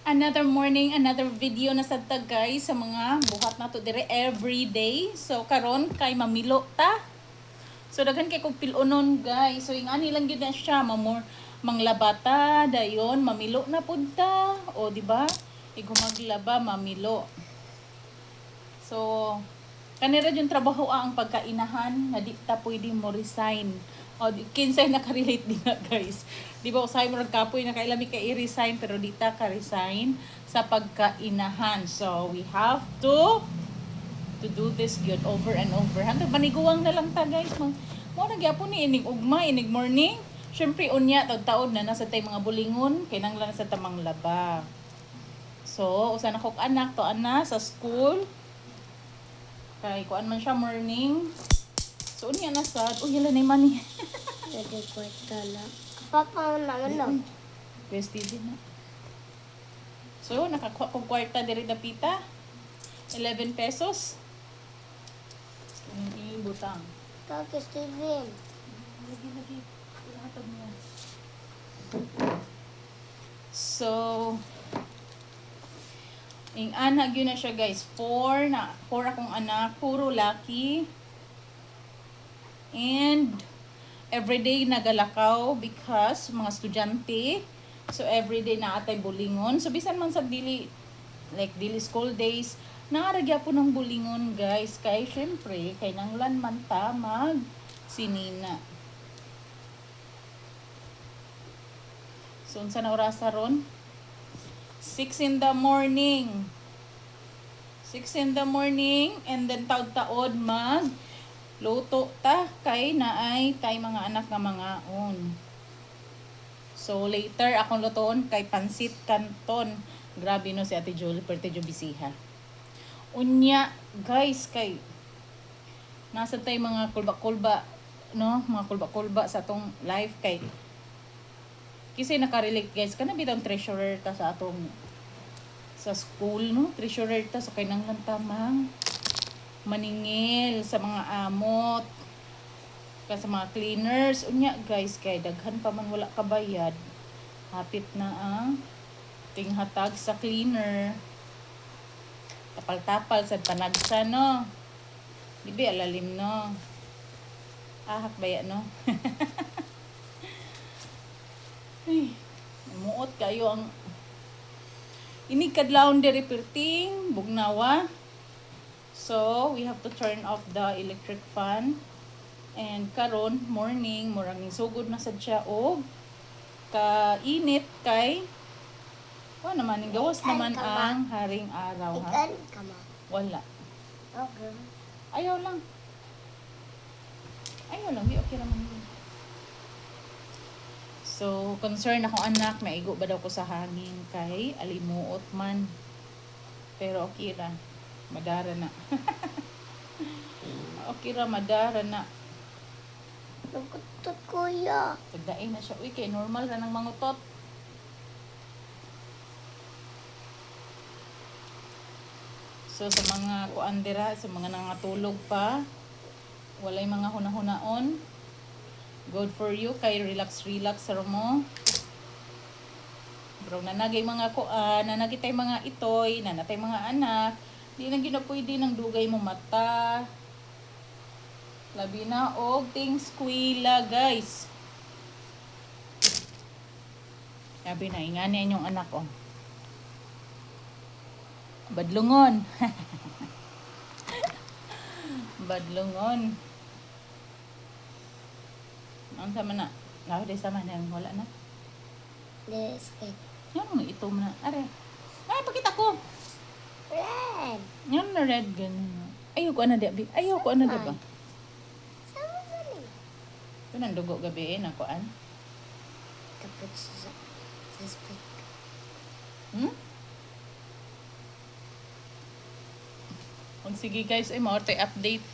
Another morning, another video na sad ta guys sa mga buhat na to dire every day. So karon kay mamilo ta. So daghan kay kog pilunon guys. So ingani lang gyud na siya manglabata dayon mamilo na pud ta. O di ba? Igumaglaba mamilo. So kanira yung trabaho ang pagkainahan nga di ta pwede mo resign. O kinsay nakarelate din nga guys. Di ba usahay mo kapoy na kailami ka i-resign pero di ta ka-resign sa pagkainahan. So we have to do this good over and over. Hantod paniguwang na lang ta guys. Mo nagyapon ni inig ugma, inig morning. Syempre unya taud-taod na nasa tay mga bulingon kay nanglan sa tamang laba. So usa na kog anak to ana sa school. Kay kuan man siya morning. So unya na sad, uy yala na money. Pwede kwarta lang. Papa naman no. Best din na. So nakakuha kog kwarta diri dapita. 11 pesos. Ini butang. Kaka Steven. Lagi. Ihatag niya. So ing anak yun na siya guys. 4 akong anak, puro laki. And everyday nagalakaw because mga estudyante. So everyday na atay bulingon. So bisan man sa dili school days, naaragya po ng bulingon guys. Kay syempre kay nanglan man ta mag sinina. So unsa na oras ron? 6 in the morning. 6 in the morning and then taod-taod mag luto ta kay naay tay mga anak nga mga on. So later akong lutoon kay pansit canton. Grabe no si Ate Jolie pertejo bisiha. Unya guys kay nasa tay mga kulba-kulba no, mga kulba-kulba sa atong life kay kasi nakarelate guys kana bitang treasurer ta sa atong sa school no, treasurer ta so kay nanglan tamang maningil sa mga amot sa mga cleaners unya guys kay daghan pa man wala kabayad hapit na ang tinghatag sa cleaner tapal-tapal sa panagsa no dibi alalim no ahak baya no ay muot kayo ang ini kadlawon diri perting bugnawa. So, we have to turn off the electric fan. And karon morning, murang sugod na sad siya og kainit kay naman gawas naman ang haring araw ha. Ikan ka ma. Wala. Okay. Ayaw lang. Di okay naman yun. So, concern akong anak, maigo ba daw ko sa hangin kay alimuot man. Pero okay ra. Madara na. Okay ra, madara na. Nagutot kuya. Tagdain na siya. Uy, kay normal ra ng mangutot. So, sa mga kuandira, sa mga nangatulog pa, walay mga hunahunaon. Good for you. Kay relax ra mo. Pero nanagay mga nanagay tay mga itoy, nanatay mga anak. Di na pwede ng dugay mo mata. Labi na og ting skwela guys. Sabi na ingani inyong anak oh. Badlungon. Badlungon. Ang sama na. Lahat ay sama na wala na. This cake. Yan mo ito na. Are. Ay pakita ko. Red. Yan na red ganun. Ayoko na di. Ayoko na di ba? Sama sali. Ito nang dugo gabi nakuan. Tapos sa speak. Kung sige guys ay mo update.